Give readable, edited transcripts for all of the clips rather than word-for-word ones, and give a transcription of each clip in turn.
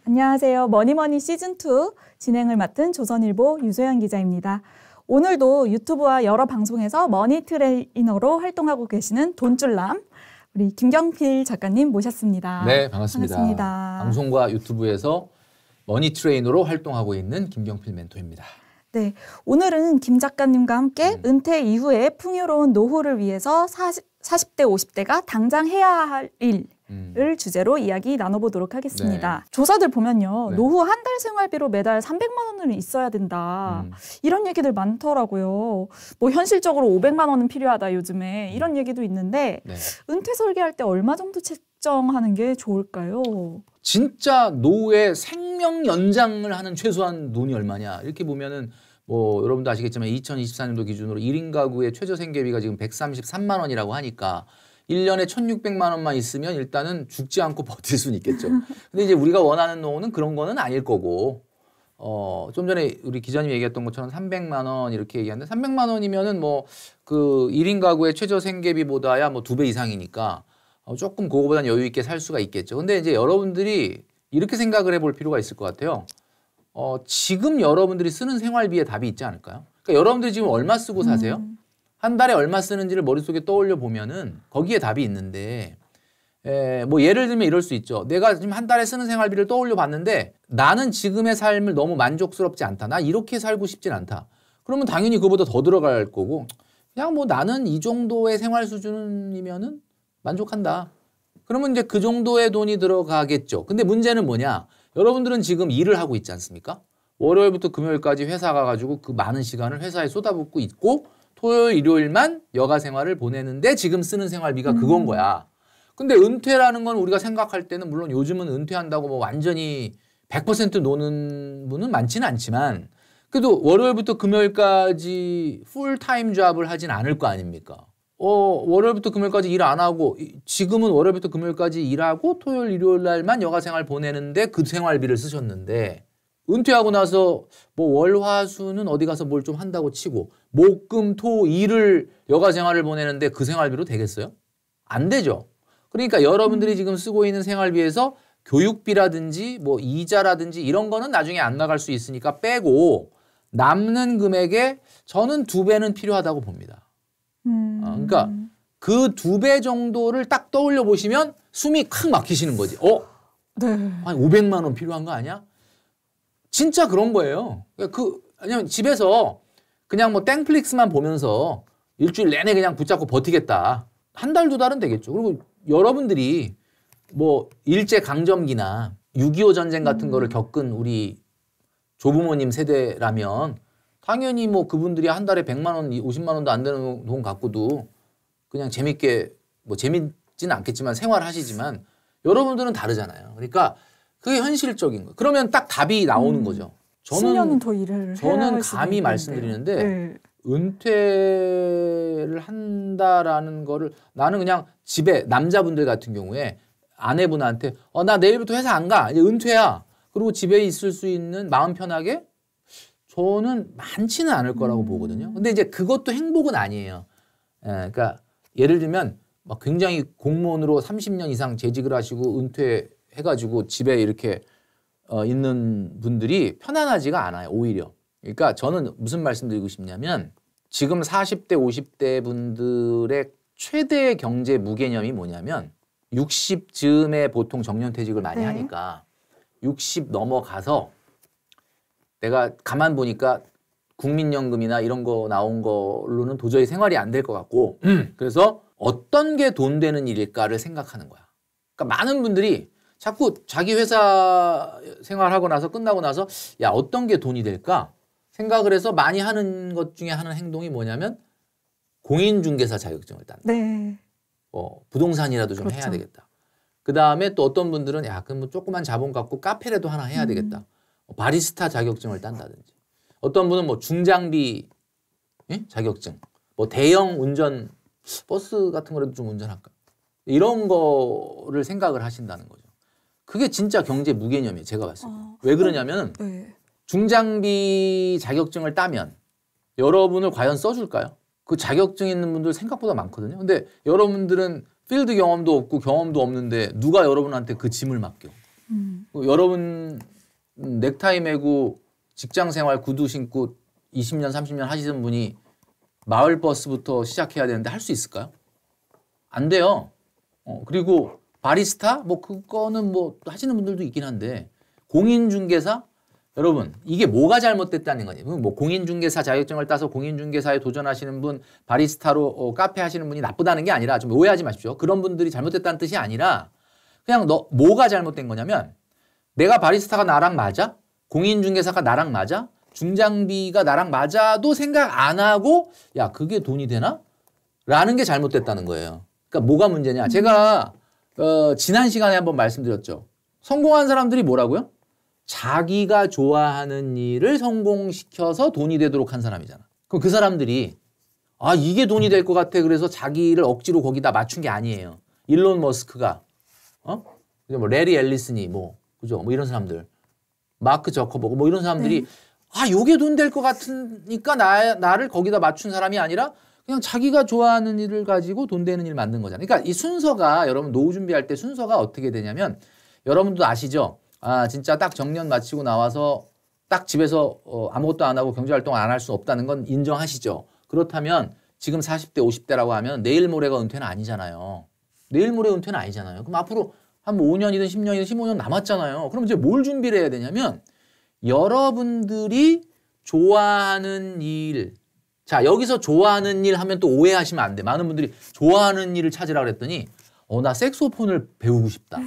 안녕하세요. 머니머니 시즌2 진행을 맡은 조선일보 유소연 기자입니다. 오늘도 유튜브와 여러 방송에서 머니 트레이너로 활동하고 계시는 돈줄남 우리 김경필 작가님 모셨습니다. 네, 반갑습니다. 방송과 유튜브에서 머니 트레이너로 활동하고 있는 김경필 멘토입니다. 네, 오늘은 김 작가님과 함께 은퇴 이후에 풍요로운 노후를 위해서 40대, 50대가 당장 해야 할 일을 주제로 이야기 나눠보도록 하겠습니다. 네. 조사들 보면요. 네. 노후 한 달 생활비로 매달 300만 원은 있어야 된다. 이런 얘기들 많더라고요. 뭐 현실적으로 500만 원은 필요하다 요즘에 이런 얘기도 있는데 네. 은퇴 설계할 때 얼마 정도 책정하는 게 좋을까요? 진짜 노후에 생명 연장을 하는 최소한 돈이 얼마냐 이렇게 보면은 뭐 여러분도 아시겠지만 2024년도 기준으로 1인 가구의 최저 생계비가 지금 133만 원이라고 하니까 1년에 1,600만 원만 있으면 일단은 죽지 않고 버틸 수는 있겠죠. 근데 이제 우리가 원하는 노후는 그런 거는 아닐 거고 좀 전에 우리 기자님이 얘기했던 것처럼 300만 원 이렇게 얘기하는데 300만 원이면은 뭐 그 1인 가구의 최저 생계비보다야 뭐 2배 이상이니까 조금 그거보다는 여유 있게 살 수가 있겠죠. 근데 이제 여러분들이 이렇게 생각을 해볼 필요가 있을 것 같아요. 지금 여러분들이 쓰는 생활비에 답이 있지 않을까요? 그러니까 여러분들이 지금 얼마 쓰고 사세요? 한 달에 얼마 쓰는지를 머릿속에 떠올려 보면은 거기에 답이 있는데 뭐 예를 들면 이럴 수 있죠. 내가 지금 한 달에 쓰는 생활비를 떠올려 봤는데 나는 지금의 삶을 너무 만족스럽지 않다. 나 이렇게 살고 싶진 않다. 그러면 당연히 그보다 더 들어갈 거고 그냥 뭐 나는 이 정도의 생활 수준이면은 만족한다. 그러면 이제 그 정도의 돈이 들어가겠죠. 근데 문제는 뭐냐? 여러분들은 지금 일을 하고 있지 않습니까? 월요일부터 금요일까지 회사 가가지고 그 많은 시간을 회사에 쏟아붓고 있고 토요일, 일요일만 여가 생활을 보내는데 지금 쓰는 생활비가 그건 거야. 근데 은퇴라는 건 우리가 생각할 때는 물론 요즘은 은퇴한다고 뭐 완전히 100% 노는 분은 많지는 않지만 그래도 월요일부터 금요일까지 풀타임 잡을 하진 않을 거 아닙니까? 월요일부터 금요일까지 일 안 하고 지금은 월요일부터 금요일까지 일하고 토요일, 일요일 날만 여가 생활 보내는데 그 생활비를 쓰셨는데 은퇴하고 나서 뭐 월, 화, 수는 어디 가서 뭘 좀 한다고 치고 목, 금, 토, 일을 여가 생활을 보내는데 그 생활비로 되겠어요? 안 되죠. 그러니까 여러분들이 지금 쓰고 있는 생활비에서 교육비라든지 뭐 이자라든지 이런 거는 나중에 안 나갈 수 있으니까 빼고 남는 금액에 저는 2배는 필요하다고 봅니다. 그러니까 그 2배 정도를 딱 떠올려 보시면 숨이 콱 막히시는 거지. 네. 한 500만 원 필요한 거 아니야? 진짜 그런 거예요. 왜냐면 집에서 그냥 뭐 땡플릭스만 보면서 일주일 내내 그냥 붙잡고 버티겠다. 한 달, 2달은 되겠죠. 그리고 여러분들이 뭐 일제강점기나 6.25 전쟁 같은 거를 겪은 우리 조부모님 세대라면 당연히 뭐 그분들이 한 달에 100만 원, 50만 원도 안 되는 돈 갖고도 그냥 재밌게 뭐 재밌지는 않겠지만 생활하시지만 여러분들은 다르잖아요. 그러니까 그게 현실적인 거예요. 그러면 딱 답이 나오는 거죠. 10년은 더 일을 저는 감히 말씀드리는데 네. 은퇴를 한다라는 거를 나는 그냥 집에 남자분들 같은 경우에 아내분한테 나 내일부터 회사 안 가. 이제 은퇴야. 그리고 집에 있을 수 있는 마음 편하게 저는 많지는 않을 거라고 보거든요. 근데 이제 그것도 행복은 아니에요. 그러니까 예를 들면 막 굉장히 공무원으로 30년 이상 재직을 하시고 은퇴해가지고 집에 이렇게 있는 분들이 편안하지가 않아요. 오히려. 그러니까 저는 무슨 말씀드리고 싶냐면 지금 40대, 50대 분들의 최대의 경제 무개념이 뭐냐면 60 즈음에 보통 정년퇴직을 많이 하니까 60 넘어가서 내가 가만 보니까 국민연금이나 이런 거 나온 걸로는 도저히 생활이 안 될 것 같고 그래서 어떤 게 돈 되는 일일까를 생각하는 거야. 그러니까 많은 분들이 자꾸 자기 회사 생활하고 나서 끝나고 나서 야 어떤 게 돈이 될까 생각을 해서 많이 하는 것 중에 하는 행동이 뭐냐면 공인중개사 자격증을 딴다. 네. 부동산이라도 좀 해야 되겠다. 그 다음에 또 어떤 분들은 야 그럼 뭐 조그만 자본 갖고 카페라도 하나 해야 되겠다. 바리스타 자격증을 딴다든지. 어떤 분은 뭐 중장비 자격증, 뭐 대형 운전 버스 같은 거라도 좀 운전할까. 이런 거를 생각을 하신다는 거죠. 그게 진짜 경제 무개념이에요. 제가 봤을 때. 왜 그러냐면 중장비 자격증을 따면 여러분을 과연 써줄까요? 그 자격증 있는 분들 생각보다 많거든요. 근데 여러분들은 필드 경험도 없고 경험도 없는데 누가 여러분한테 그 짐을 맡겨? 여러분 넥타이 매고 직장생활 구두 신고 20년 30년 하시는 분이 마을버스부터 시작해야 되는데 할 수 있을까요? 안 돼요. 그리고 바리스타? 뭐 그거는 뭐 하시는 분들도 있긴 한데 공인중개사? 여러분 이게 뭐가 잘못됐다는 거니? 뭐 공인중개사 자격증을 따서 공인중개사에 도전하시는 분, 바리스타로 카페 하시는 분이 나쁘다는 게 아니라 좀 오해하지 마십시오. 그런 분들이 잘못됐다는 뜻이 아니라 그냥 뭐가 잘못된 거냐면 내가 바리스타가 나랑 맞아? 공인중개사가 나랑 맞아? 중장비가 나랑 맞아도 생각 안 하고 야 그게 돈이 되나? 라는 게 잘못됐다는 거예요. 그러니까 뭐가 문제냐? 제가 지난 시간에 한번 말씀드렸죠. 성공한 사람들이 뭐라고요? 자기가 좋아하는 일을 성공시켜서 돈이 되도록 한 사람이잖아. 그럼 그 사람들이 아 이게 돈이 될 것 같아 그래서 자기를 억지로 거기다 맞춘 게 아니에요. 일론 머스크가 뭐 레리 앨리슨이 뭐 그죠? 뭐 이런 사람들 마크 저커버그 뭐 이런 사람들이 아 요게 돈 될 것 같으니까 나를 거기다 맞춘 사람이 아니라 그냥 자기가 좋아하는 일을 가지고 돈 되는 일 만든 거잖아요. 그러니까 이 순서가 여러분 노후 준비할 때 순서가 어떻게 되냐면 여러분도 아시죠? 아 진짜 딱 정년 마치고 나와서 딱 집에서 아무것도 안 하고 경제활동 안 할 수 없다는 건 인정하시죠? 그렇다면 지금 40대 50대라고 하면 내일 모레가 은퇴는 아니잖아요. 내일 모레 은퇴는 아니잖아요. 그럼 앞으로 한 5년이든 10년이든 15년 남았잖아요. 그럼 이제 뭘 준비를 해야 되냐면 여러분들이 좋아하는 일. 자, 여기서 좋아하는 일 하면 또 오해하시면 안 돼. 많은 분들이 좋아하는 일을 찾으라 그랬더니 나 색소폰을 배우고 싶다.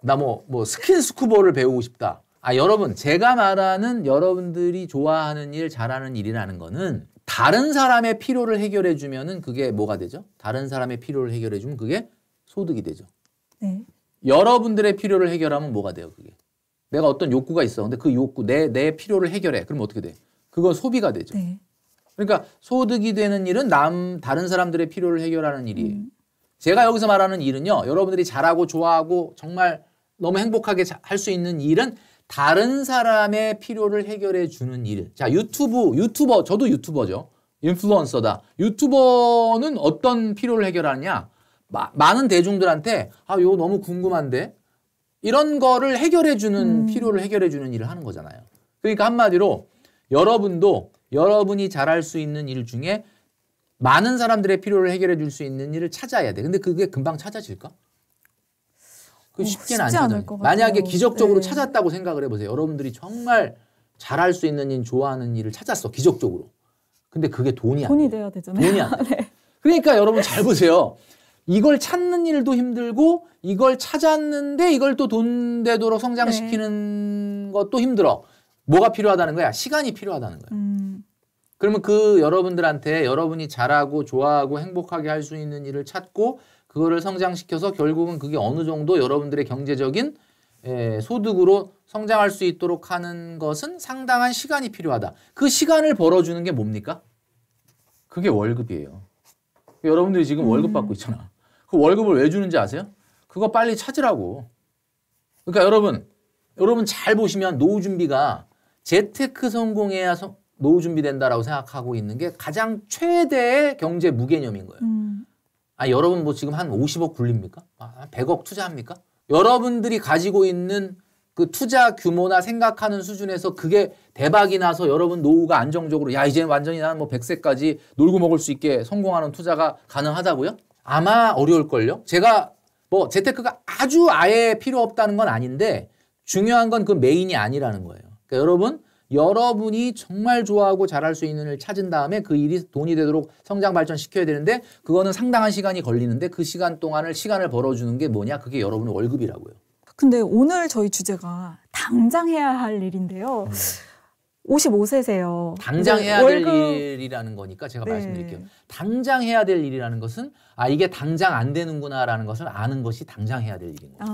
나 뭐 스킨스쿠버를 배우고 싶다. 아, 여러분 제가 말하는 여러분들이 좋아하는 일, 잘하는 일이라는 거는 다른 사람의 필요를 해결해 주면은 그게 뭐가 되죠? 다른 사람의 필요를 해결해 주면 그게 소득이 되죠. 네. 여러분들의 필요를 해결하면 뭐가 돼요, 그게? 내가 어떤 욕구가 있어. 근데 그 욕구, 내 필요를 해결해. 그럼 어떻게 돼? 그건 소비가 되죠. 네. 그러니까 소득이 되는 일은 다른 사람들의 필요를 해결하는 일이에요. 제가 여기서 말하는 일은요. 여러분들이 잘하고 좋아하고 정말 너무 행복하게 할 수 있는 일은 다른 사람의 필요를 해결해 주는 일. 자, 유튜버, 저도 유튜버죠. 인플루언서다. 유튜버는 어떤 필요를 해결하느냐? 많은 대중들한테 요거 너무 궁금한데 이런 거를 해결해 주는 필요를 해결해 주는 일을 하는 거잖아요. 그러니까 한마디로 여러분도 여러분이 잘할 수 있는 일 중에 많은 사람들의 필요를 해결해 줄 수 있는 일을 찾아야 돼. 근데 그게 금방 찾아질까? 그 쉽지는 안 찾아요. 만약에 기적적으로 찾았다고 생각을 해보세요. 여러분들이 정말 잘할 수 있는 일, 좋아하는 일을 찾았어. 기적적으로. 근데 그게 돈이 안 돼. 돈이 돼야 되잖아요. 돈이 안 돼. 네. 그러니까 여러분 잘 보세요. 이걸 찾는 일도 힘들고 이걸 찾았는데 이걸 또 돈 되도록 성장시키는 것도 힘들어. 뭐가 필요하다는 거야? 시간이 필요하다는 거야. 그러면 그 여러분들한테 여러분이 잘하고 좋아하고 행복하게 할 수 있는 일을 찾고 그거를 성장시켜서 결국은 그게 어느 정도 여러분들의 경제적인 소득으로 성장할 수 있도록 하는 것은 상당한 시간이 필요하다. 그 시간을 벌어주는 게 뭡니까? 그게 월급이에요. 여러분들이 지금 월급 받고 있잖아. 그 월급을 왜 주는지 아세요? 그거 빨리 찾으라고. 그러니까 여러분 잘 보시면 노후 준비가 재테크 성공해야 노후 준비된다라고 생각하고 있는 게 가장 최대의 경제 무개념인 거예요. 여러분 뭐 지금 한 50억 굴립니까? 100억 투자합니까? 여러분들이 가지고 있는 그 투자 규모나 생각하는 수준에서 그게 대박이 나서 여러분 노후가 안정적으로 이제 완전히 나는 뭐 100세까지 놀고 먹을 수 있게 성공하는 투자가 가능하다고요? 아마 어려울걸요? 제가 뭐 재테크가 아예 필요 없다는 건 아닌데 중요한 건 그 메인이 아니라는 거예요. 그러니까 여러분이 정말 좋아하고 잘할 수 있는 일을 찾은 다음에 그 일이 돈이 되도록 성장 발전시켜야 되는데 그거는 상당한 시간이 걸리는데 그 시간을 벌어주는 게 뭐냐? 그게 여러분의 월급이라고요. 근데 오늘 저희 주제가 당장 해야 할 일인데요. 55세세요. 당장 해야 될 일이라는 거니까 제가 말씀드릴게요. 당장 해야 될 일이라는 것은 이게 당장 안 되는구나라는 것을 아는 것이 당장 해야 될 일인 거죠.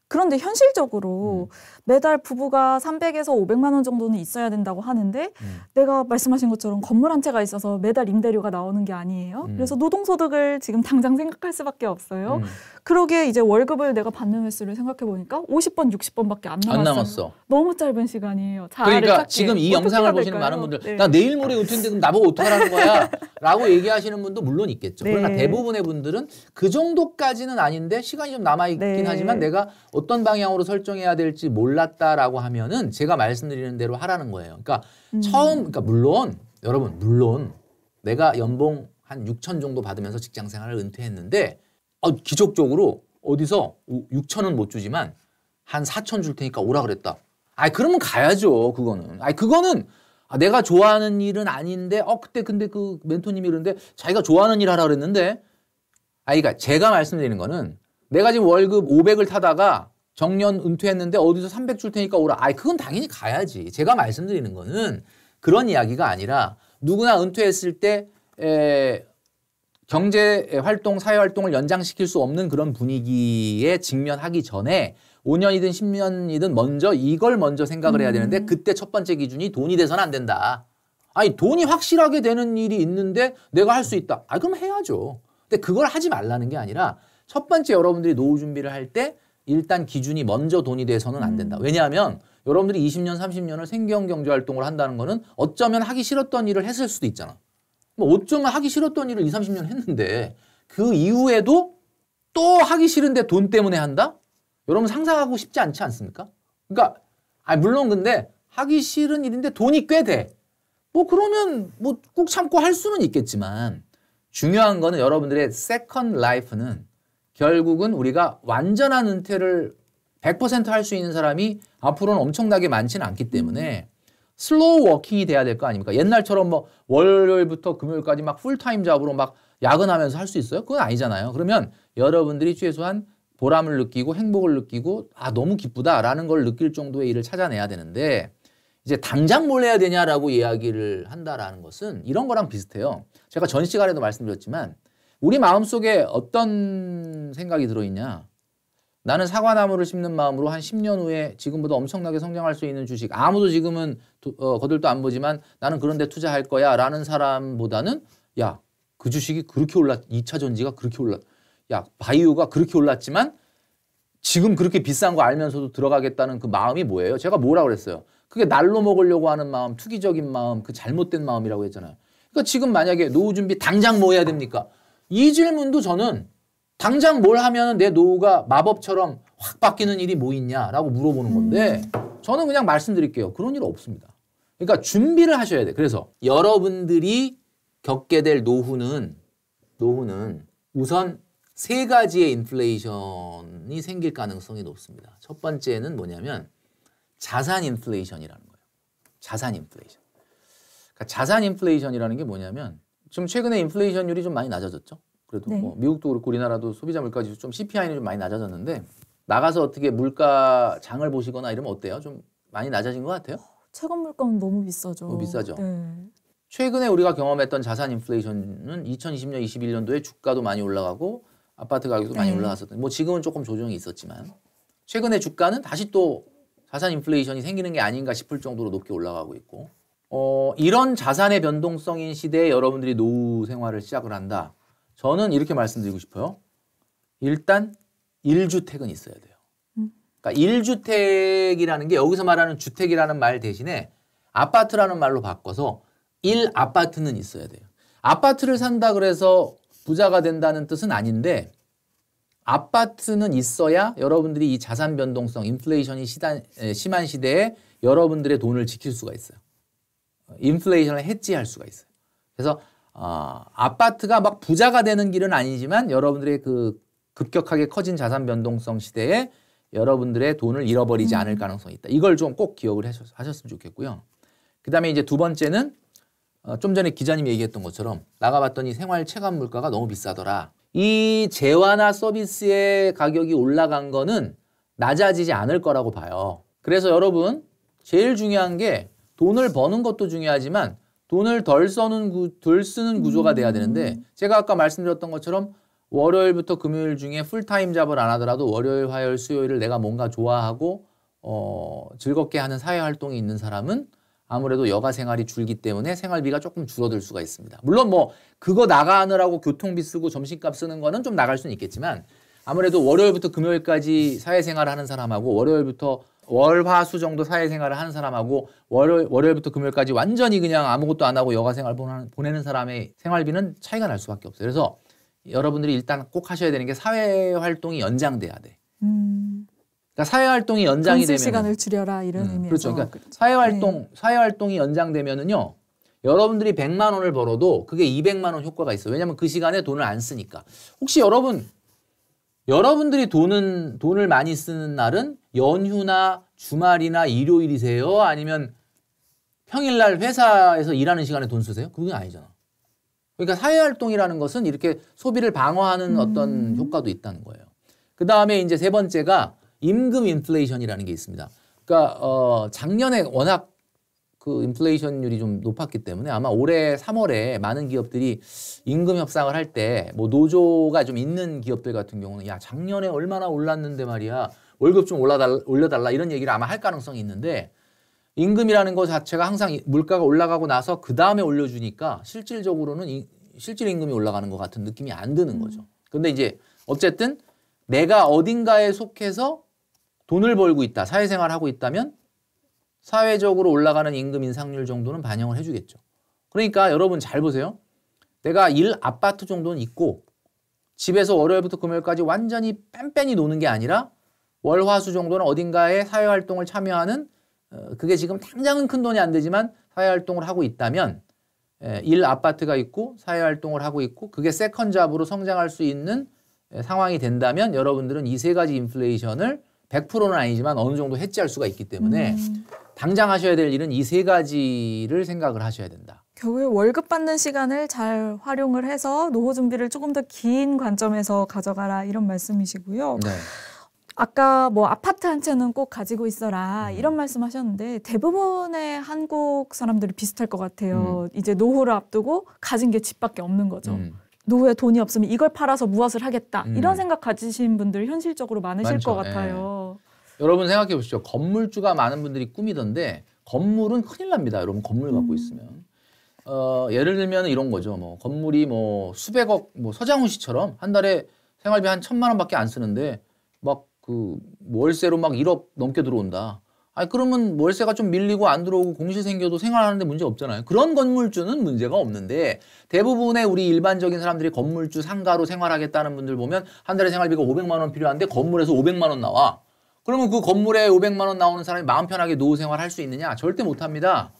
그런데 현실적으로 매달 부부가 300에서 500만 원 정도는 있어야 된다고 하는데 내가 말씀하신 것처럼 건물 한 채가 있어서 매달 임대료가 나오는 게 아니에요. 그래서 노동소득을 지금 당장 생각할 수밖에 없어요. 그러게 이제 월급을 내가 받는 횟수를 생각해 보니까 50번, 60번밖에 안 남았어. 너무 짧은 시간이에요. 그러니까 지금 이 영상을 보시는 많은 분들 네. 나 내일 모레 은퇴인데 그럼 나보고 어떡하라는 거야? 라고 얘기하시는 분도 물론 있겠죠. 네. 그러나 대부분의 분들은 그 정도까지는 아닌데 시간이 좀 남아있긴 네. 하지만 내가 어떤 방향으로 설정해야 될지 몰랐다라고 하면은 제가 말씀드리는 대로 하라는 거예요. 그러니까 그러니까 물론 여러분 물론 내가 연봉 한 6천 정도 받으면서 직장 생활을 은퇴했는데 기적적으로 어디서 6천은 못 주지만 한 4천 줄 테니까 오라 그랬다. 그러면 가야죠. 그거는. 그거는 내가 좋아하는 일은 아닌데 그때 근데 그 멘토님이 그러는데 자기가 좋아하는 일 하라 그랬는데 그러니까 제가 말씀드리는 거는 내가 지금 월급 500을 타다가 정년 은퇴했는데 어디서 300 줄 테니까 오라. 그건 당연히 가야지. 제가 말씀드리는 거는 그런 이야기가 아니라 누구나 은퇴했을 때 경제 활동, 사회 활동을 연장시킬 수 없는 그런 분위기에 직면하기 전에 5년이든 10년이든 먼저 이걸 먼저 생각을 해야 되는데 그때 첫 번째 기준이 돈이 돼서는 안 된다. 돈이 확실하게 되는 일이 있는데 내가 할 수 있다. 그럼 해야죠. 근데 그걸 하지 말라는 게 아니라 첫 번째 여러분들이 노후 준비를 할 때 일단 기준이 먼저 돈이 돼서는 안 된다. 왜냐하면 여러분들이 20년, 30년을 생계형 경제 활동을 한다는 거는 어쩌면 하기 싫었던 일을 했을 수도 있잖아. 어쩌면 하기 싫었던 일을 20, 30년 했는데 그 이후에도 또 하기 싫은데 돈 때문에 한다? 여러분 상상하고 싶지 않지 않습니까? 그러니까 물론 근데 하기 싫은 일인데 돈이 꽤 돼. 그러면 꾹 참고 할 수는 있겠지만 중요한 거는 여러분들의 세컨드 라이프는 결국은 우리가 완전한 은퇴를 100% 할 수 있는 사람이 앞으로는 엄청나게 많지는 않기 때문에 슬로우 워킹이 돼야 될 거 아닙니까? 옛날처럼 월요일부터 금요일까지 막 풀타임 잡으로 막 야근하면서 할 수 있어요? 그건 아니잖아요. 그러면 여러분들이 최소한 보람을 느끼고 행복을 느끼고 너무 기쁘다라는 걸 느낄 정도의 일을 찾아내야 되는데 이제 당장 뭘 해야 되냐라고 이야기를 한다라는 것은 이런 거랑 비슷해요. 제가 전 시간에도 말씀드렸지만 우리 마음속에 어떤 생각이 들어있냐. 나는 사과나무를 심는 마음으로 한 10년 후에 지금보다 엄청나게 성장할 수 있는 주식 아무도 지금은 거들도 안 보지만 나는 그런 데 투자할 거야 라는 사람보다는 그 주식이 그렇게 2차 전지가 그렇게 바이오가 그렇게 올랐지만 지금 그렇게 비싼 거 알면서도 들어가겠다는 그 마음이 뭐예요? 제가 뭐라고 그랬어요? 그게 날로 먹으려고 하는 마음, 투기적인 마음, 그 잘못된 마음이라고 했잖아요. 그러니까 지금 만약에 노후 준비 당장 뭐 해야 됩니까? 이 질문도 저는 당장 뭘 하면 내 노후가 마법처럼 확 바뀌는 일이 뭐 있냐라고 물어보는 건데 저는 그냥 말씀드릴게요. 그런 일 없습니다. 그러니까 준비를 하셔야 돼요. 그래서 여러분들이 겪게 될 노후는 우선 3가지의 인플레이션이 생길 가능성이 높습니다. 첫 번째는 뭐냐면 자산 인플레이션이라는 거예요. 자산 인플레이션. 그러니까 자산 인플레이션이라는 게 뭐냐면 지금 최근에 인플레이션율이 좀 많이 낮아졌죠. 그래도 네. 미국도 그렇고 우리나라도 소비자 물가지수 좀 CPI는 좀 많이 낮아졌는데 나가서 어떻게 물가 장을 보시거나 이러면 어때요? 좀 많이 낮아진 것 같아요? 채권 물가는 너무 비싸죠. 비싸죠. 네. 최근에 우리가 경험했던 자산 인플레이션은 2020년, 21년도에 주가도 많이 올라가고 아파트 가격도 많이 올라갔었던. 지금은 조금 조정이 있었지만 최근에 주가는 다시 또 자산 인플레이션이 생기는 게 아닌가 싶을 정도로 높게 올라가고 있고 이런 자산의 변동성인 시대에 여러분들이 노후 생활을 시작을 한다. 저는 이렇게 말씀드리고 싶어요. 일단 1주택은 있어야 돼요. 그러니까 1주택이라는 게 여기서 말하는 주택이라는 말 대신에 아파트라는 말로 바꿔서 1아파트는 있어야 돼요. 아파트를 산다 그래서 부자가 된다는 뜻은 아닌데 아파트는 있어야 여러분들이 이 자산 변동성, 인플레이션이 심한 시대에 여러분들의 돈을 지킬 수가 있어요. 인플레이션을 해지할 수가 있어요. 그래서 아파트가 막 부자가 되는 길은 아니지만 여러분들의 그 급격하게 커진 자산 변동성 시대에 여러분들의 돈을 잃어버리지 않을 가능성이 있다. 이걸 좀 꼭 기억을 하셨으면 좋겠고요. 그 다음에 이제 두 번째는 좀 전에 기자님이 얘기했던 것처럼 나가봤더니 생활 체감 물가가 너무 비싸더라. 이 재화나 서비스의 가격이 올라간 거는 낮아지지 않을 거라고 봐요. 그래서 여러분 제일 중요한 게 돈을 버는 것도 중요하지만 돈을 덜 쓰는 구조가 돼야 되는데 제가 아까 말씀드렸던 것처럼 월요일부터 금요일 중에 풀타임 잡을 안 하더라도 월요일, 화요일, 수요일을 내가 뭔가 좋아하고 즐겁게 하는 사회활동이 있는 사람은 아무래도 여가 생활이 줄기 때문에 생활비가 조금 줄어들 수가 있습니다. 물론 그거 나가느라고 교통비 쓰고 점심값 쓰는 거는 좀 나갈 수는 있겠지만 아무래도 월요일부터 금요일까지 사회생활을 하는 사람하고 월요일부터 월화수 정도 사회생활을 하는 사람하고 월요일부터 금요일까지 완전히 그냥 아무것도 안 하고 여가생활 보내는 사람의 생활비는 차이가 날 수밖에 없어요. 그래서 여러분들이 일단 꼭 하셔야 되는 게 사회활동이 연장돼야 돼. 그러니까 사회활동이 연장이 되면 시간을 줄여라 이런 의미에서. 그렇죠. 그러니까 그렇죠. 사회활동이 연장되면은요. 여러분들이 100만 원을 벌어도 그게 200만 원 효과가 있어요. 왜냐하면 그 시간에 돈을 안 쓰니까. 혹시 여러분들이 돈을 많이 쓰는 날은 연휴나 주말이나 일요일이세요? 아니면 평일날 회사에서 일하는 시간에 돈 쓰세요? 그건 아니잖아. 그러니까 사회활동이라는 것은 이렇게 소비를 방어하는 어떤 효과도 있다는 거예요. 그 다음에 이제 세 번째가 임금 인플레이션이라는 게 있습니다. 그러니까 작년에 워낙 그 인플레이션율이 좀 높았기 때문에 아마 올해 3월에 많은 기업들이 임금 협상을 할 때 뭐 노조가 좀 있는 기업들 같은 경우는 야 작년에 얼마나 올랐는데 말이야 월급 좀 올려달라 이런 얘기를 아마 할 가능성이 있는데 임금이라는 것 자체가 항상 물가가 올라가고 나서 그 다음에 올려주니까 실질적으로는 실질 임금이 올라가는 것 같은 느낌이 안 드는 거죠. 근데 이제 어쨌든 내가 어딘가에 속해서 돈을 벌고 있다, 사회생활을 하고 있다면 사회적으로 올라가는 임금 인상률 정도는 반영을 해주겠죠. 그러니까 여러분 잘 보세요. 내가 아파트 정도는 있고 집에서 월요일부터 금요일까지 완전히 뺑뺑이 노는 게 아니라 월화수 정도는 어딘가에 사회활동을 참여하는 그게 지금 당장은 큰 돈이 안 되지만 사회활동을 하고 있다면 아파트가 있고 사회활동을 하고 있고 그게 세컨잡으로 성장할 수 있는 상황이 된다면 여러분들은 이 세 가지 인플레이션을 100%는 아니지만 어느 정도 해지할 수가 있기 때문에 당장 하셔야 될 일은 이 세 가지를 생각을 하셔야 된다. 결국에 월급 받는 시간을 잘 활용을 해서 노후 준비를 조금 더 긴 관점에서 가져가라 이런 말씀이시고요. 네. 아까 뭐 아파트 한 채는 꼭 가지고 있어라 이런 말씀하셨는데 대부분의 한국 사람들이 비슷할 것 같아요. 이제 노후를 앞두고 가진 게 집밖에 없는 거죠. 노후에 돈이 없으면 이걸 팔아서 무엇을 하겠다 이런 생각 가지신 분들 현실적으로 많으실 많죠. 것 같아요. 여러분 생각해 보시죠. 건물주가 많은 분들이 꿈이던데 건물은 큰일 납니다. 여러분 건물 갖고 있으면. 예를 들면 이런 거죠. 뭐 건물이 뭐 수백억, 뭐 서장훈 씨처럼 한 달에 생활비 한 1,000만 원밖에 안 쓰는데 막 그 월세로 막 1억 넘게 들어온다. 아니 그러면 월세가 좀 밀리고 안 들어오고 공실 생겨도 생활하는데 문제 없잖아요. 그런 건물주는 문제가 없는데 대부분의 우리 일반적인 사람들이 건물주 상가로 생활하겠다는 분들 보면 한 달에 생활비가 500만 원 필요한데 건물에서 500만 원 나와. 그러면 그 건물에 500만 원 나오는 사람이 마음 편하게 노후 생활할 수 있느냐? 절대 못합니다.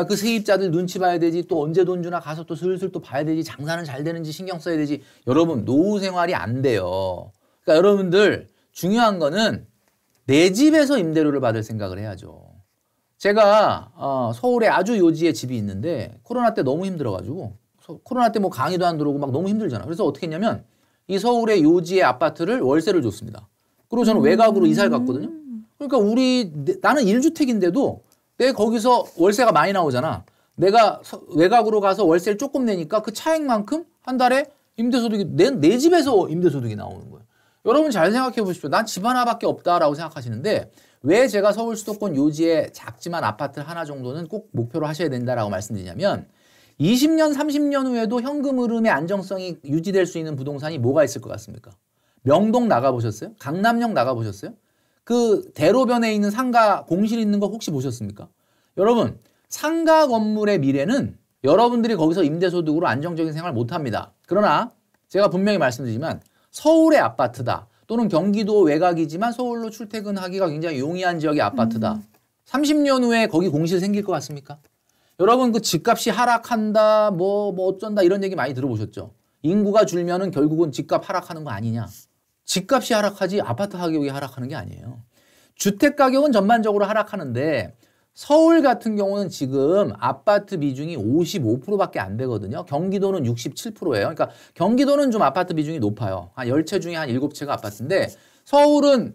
그 세입자들 눈치 봐야 되지 또 언제 돈 주나 가서 또 슬슬 또 봐야 되지 장사는 잘 되는지 신경 써야 되지. 여러분 노후 생활이 안 돼요. 그러니까 여러분들 중요한 거는 내 집에서 임대료를 받을 생각을 해야죠. 제가 서울에 아주 요지에 집이 있는데 코로나 때 너무 힘들어가지고 코로나 때 뭐 강의도 안 들어오고 막 너무 힘들잖아. 그래서 어떻게 했냐면 이 서울의 요지의 아파트를 월세를 줬습니다. 그리고 저는 외곽으로 이사를 갔거든요. 그러니까 나는 1주택인데도 내 거기서 월세가 많이 나오잖아. 내가 외곽으로 가서 월세를 조금 내니까 그 차액만큼 한 달에 임대소득이 내 집에서 임대소득이 나오는 거예요. 여러분 잘 생각해 보십시오. 난 집 하나밖에 없다라고 생각하시는데 왜 제가 서울 수도권 요지에 작지만 아파트 하나 정도는 꼭 목표로 하셔야 된다라고 말씀드리냐면 20년, 30년 후에도 현금 흐름의 안정성이 유지될 수 있는 부동산이 뭐가 있을 것 같습니까? 명동 나가보셨어요? 강남역 나가보셨어요? 그 대로변에 있는 상가 공실 있는 거 혹시 보셨습니까? 여러분 상가 건물의 미래는 여러분들이 거기서 임대소득으로 안정적인 생활 못합니다. 그러나 제가 분명히 말씀드리지만 서울의 아파트다 또는 경기도 외곽이지만 서울로 출퇴근하기가 굉장히 용이한 지역의 아파트다. 30년 후에 거기 공실 생길 것 같습니까? 여러분 그 집값이 하락한다 뭐 어쩐다 이런 얘기 많이 들어보셨죠? 인구가 줄면은 결국은 집값 하락하는 거 아니냐. 집값이 하락하지 아파트 가격이 하락하는 게 아니에요. 주택 가격은 전반적으로 하락하는데 서울 같은 경우는 지금 아파트 비중이 55%밖에 안 되거든요. 경기도는 67%예요. 그러니까 경기도는 좀 아파트 비중이 높아요. 한 10채 중에 한 7채가 아파트인데 서울은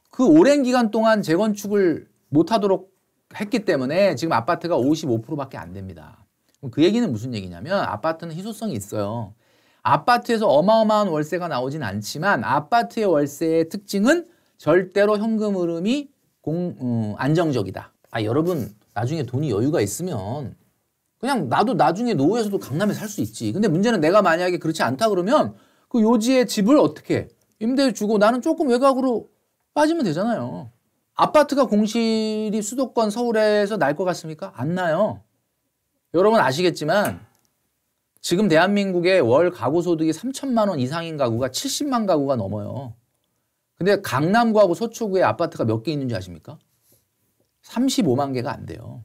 그 오랜 기간 동안 재건축을 못하도록 했기 때문에 지금 아파트가 55%밖에 안 됩니다. 그 얘기는 무슨 얘기냐면 아파트는 희소성이 있어요. 아파트에서 어마어마한 월세가 나오진 않지만 아파트의 월세의 특징은 절대로 현금 흐름이 안정적이다. 여러분 나중에 돈이 여유가 있으면 그냥 나도 나중에 노후에서도 강남에 살 수 있지. 근데 문제는 내가 만약에 그렇지 않다 그러면 그 요지의 집을 어떻게 임대 주고 나는 조금 외곽으로 빠지면 되잖아요. 아파트가 공실이 수도권 서울에서 날 것 같습니까? 안 나요. 여러분 아시겠지만 지금 대한민국의 월 가구 소득이 3천만 원 이상인 가구가 70만 가구가 넘어요. 근데 강남구하고 서초구에 아파트가 몇 개 있는지 아십니까? 35만 개가 안 돼요.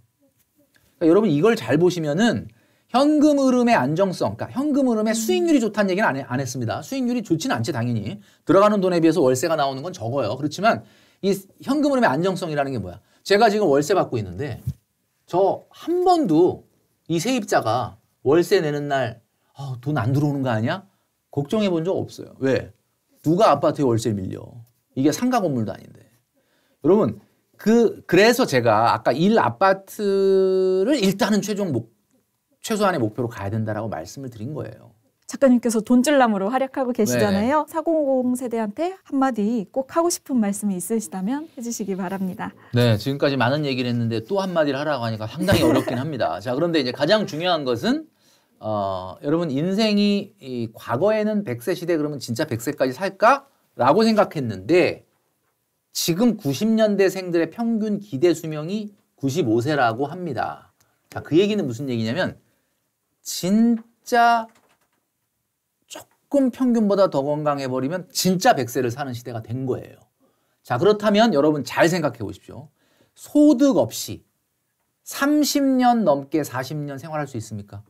그러니까 여러분 이걸 잘 보시면은 현금 흐름의 안정성, 그러니까 현금 흐름의 수익률이 좋다는 얘기는 안 했습니다. 수익률이 좋지는 않지 당연히. 들어가는 돈에 비해서 월세가 나오는 건 적어요. 그렇지만 이 현금 흐름의 안정성이라는 게 뭐야? 제가 지금 월세 받고 있는데 저 한 번도 이 세입자가 월세 내는 날 돈 안 들어오는 거 아니야? 걱정해 본 적 없어요. 왜? 누가 아파트에 월세를 밀려? 이게 상가 건물도 아닌데. 여러분 그래서 제가 아까 1아파트를 일단은 최소한의 목표로 가야 된다라고 말씀을 드린 거예요. 작가님께서 돈줄남으로 활약하고 계시잖아요. 네. 400 세대한테 한마디 꼭 하고 싶은 말씀이 있으시다면 해주시기 바랍니다. 네, 지금까지 많은 얘기를 했는데 또 한마디를 하라고 하니까 상당히 어렵긴 합니다. 자, 그런데 이제 가장 중요한 것은 여러분 인생이 과거에는 100세 시대 그러면 진짜 100세까지 살까라고 생각했는데 지금 90년대생들의 평균 기대 수명이 95세라고 합니다. 자, 그 얘기는 무슨 얘기냐면 진짜 조금 평균보다 더 건강해버리면 진짜 100세를 사는 시대가 된 거예요. 자, 그렇다면 여러분 잘 생각해 보십시오. 소득 없이 30년 넘게 40년 생활할 수 있습니까?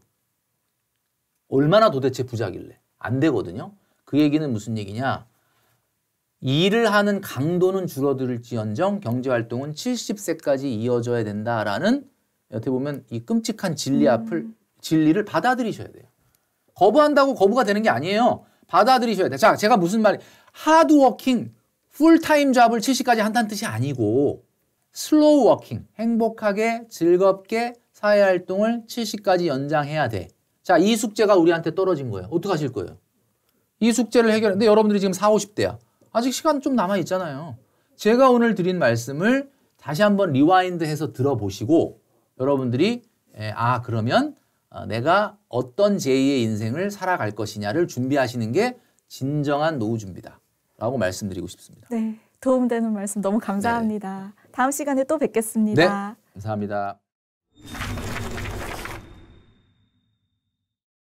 얼마나 도대체 부자길래? 안 되거든요. 그 얘기는 무슨 얘기냐? 일을 하는 강도는 줄어들지언정 경제활동은 70세까지 이어져야 된다라는 어떻게 보면 이 끔찍한 진리를 받아들이셔야 돼요. 거부한다고 거부가 되는 게 아니에요. 받아들이셔야 돼요. 자, 제가 무슨 말, 하드워킹, 풀타임 잡을 70까지 한다는 뜻이 아니고 슬로우 워킹, 행복하게 즐겁게 사회활동을 70까지 연장해야 돼. 자, 이 숙제가 우리한테 떨어진 거예요. 어떡하실 거예요? 이 숙제를 해결했는데 여러분들이 지금 40, 50대야. 아직 시간 좀 남아있잖아요. 제가 오늘 드린 말씀을 다시 한번 리와인드해서 들어보시고 여러분들이 그러면 내가 어떤 제2의 인생을 살아갈 것이냐를 준비하시는 게 진정한 노후 준비다 라고 말씀드리고 싶습니다. 네, 도움되는 말씀 너무 감사합니다. 네. 다음 시간에 또 뵙겠습니다. 네, 감사합니다.